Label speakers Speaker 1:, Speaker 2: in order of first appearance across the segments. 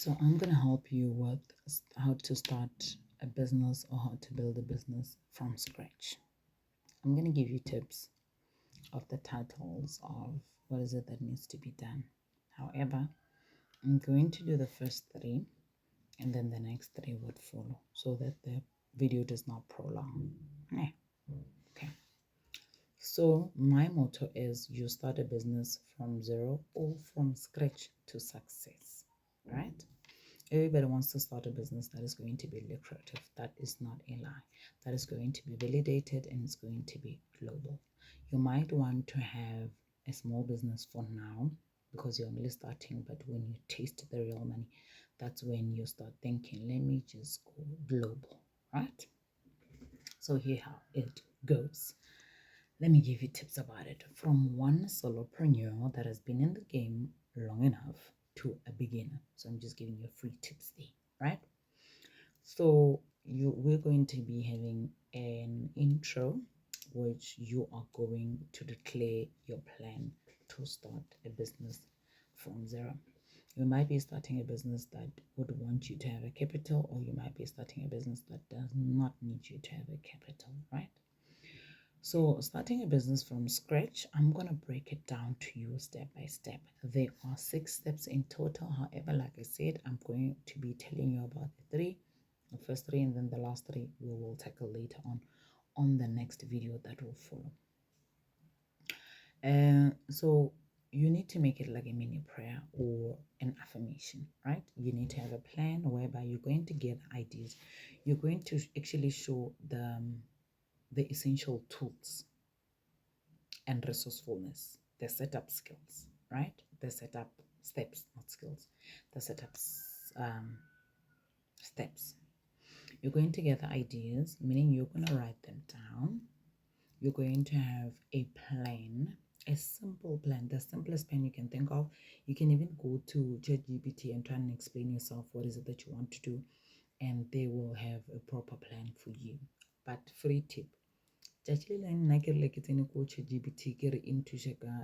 Speaker 1: So I'm going to help you with how to start a business or how to build a business from scratch. I'm going to give you tips of the titles of what is it that needs to be done. However, I'm going to do the first three and then the next three would follow so that the video does not prolong. Okay. So my motto is you start a business from zero or from scratch to success, right? Everybody wants to start a business that is going to be lucrative. That is not a lie. That is going to be validated and it's going to be global. You might want to have a small business for now because you're only starting, but when you taste the real money, that's when you start thinking, let me just go global, right? So here how it goes. Let me give you tips about it. From one solopreneur that has been in the game long enough to a beginner. So I'm just giving you free tips there, right? So we're going to be having an intro which you are going to declare your plan to start a business from zero. You might be starting a business that would want you to have a capital, or you might be starting a business that does not need you to have a capital, right? So starting a business from scratch, I'm going to break it down to you step by step. There are 6 steps in total. However, like I said, I'm going to be telling you about the first three, and then the last 3 we will tackle later on the next video that will follow. So you need to make it like a mini prayer or an affirmation, right? You need to have a plan whereby you're going to gather ideas. You're going to actually show the essential tools and resourcefulness, the setup skills, right? The setup steps, not skills, the setup steps. You're going to gather ideas, meaning you're going to write them down. You're going to have a plan, a simple plan, the simplest plan you can think of. You can even go to ChatGPT and try and explain yourself what is it that you want to do, and they will have a proper plan for you. But free tip, actually nna ke re ke tsene ko ChatGPT ke re into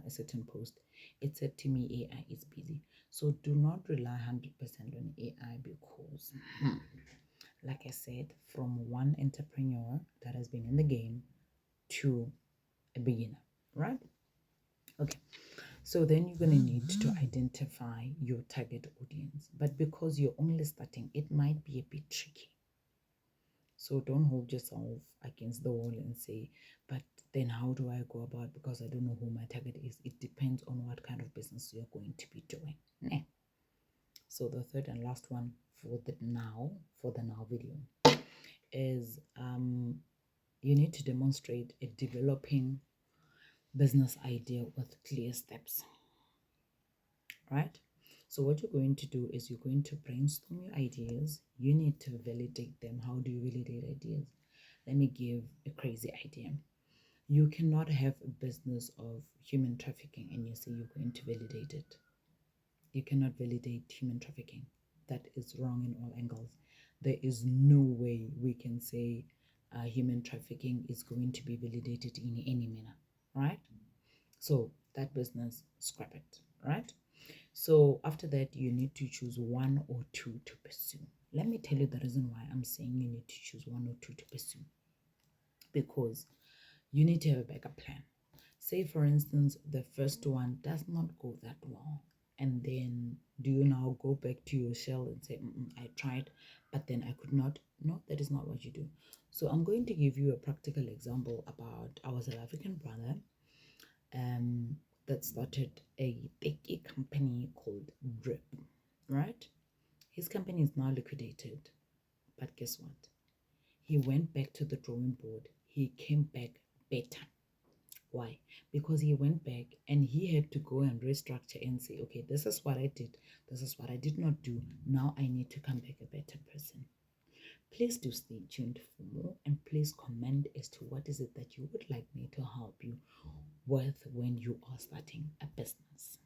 Speaker 1: a certain post, it said to me AI is busy. So do not rely 100% on AI because like I said, from one entrepreneur that has been in the game to a beginner, right? Okay, so then you're going to need to identify your target audience, but because you're only starting, it might be a bit tricky. So don't hold yourself against the wall and say, but then how do I go about, because I don't know who my target is. It depends on what kind of business you're going to be doing. So the third and last one for the now video is you need to demonstrate a developing business idea with clear steps, right? So what you're going to do is you're going to brainstorm your ideas. You need to validate them. How do you validate ideas? Let me give a crazy idea. You cannot have a business of human trafficking and you say you're going to validate it. You cannot validate human trafficking. That is wrong in all angles. There is no way we can say human trafficking is going to be validated in any manner, right? So that business, scrap it, right? So after that, you need to choose 1 or 2 to pursue. Let me tell you the reason why I'm saying you need to choose 1 or 2 to pursue. Because you need to have a backup plan. Say, for instance, the first one does not go that well. And then do you now go back to your shell and say, I tried, but then I could not? No, that is not what you do. So I'm going to give you a practical example about our South African brother that started a techie company called Drip, right? His company is now liquidated. But guess what? He went back to the drawing board. He came back better. Why? Because he went back and he had to go and restructure and say, okay, this is what I did. This is what I did not do. Now I need to come back a better person. Please do stay tuned for more, and please comment as to what is it that you would like me to help you with when you are starting a business.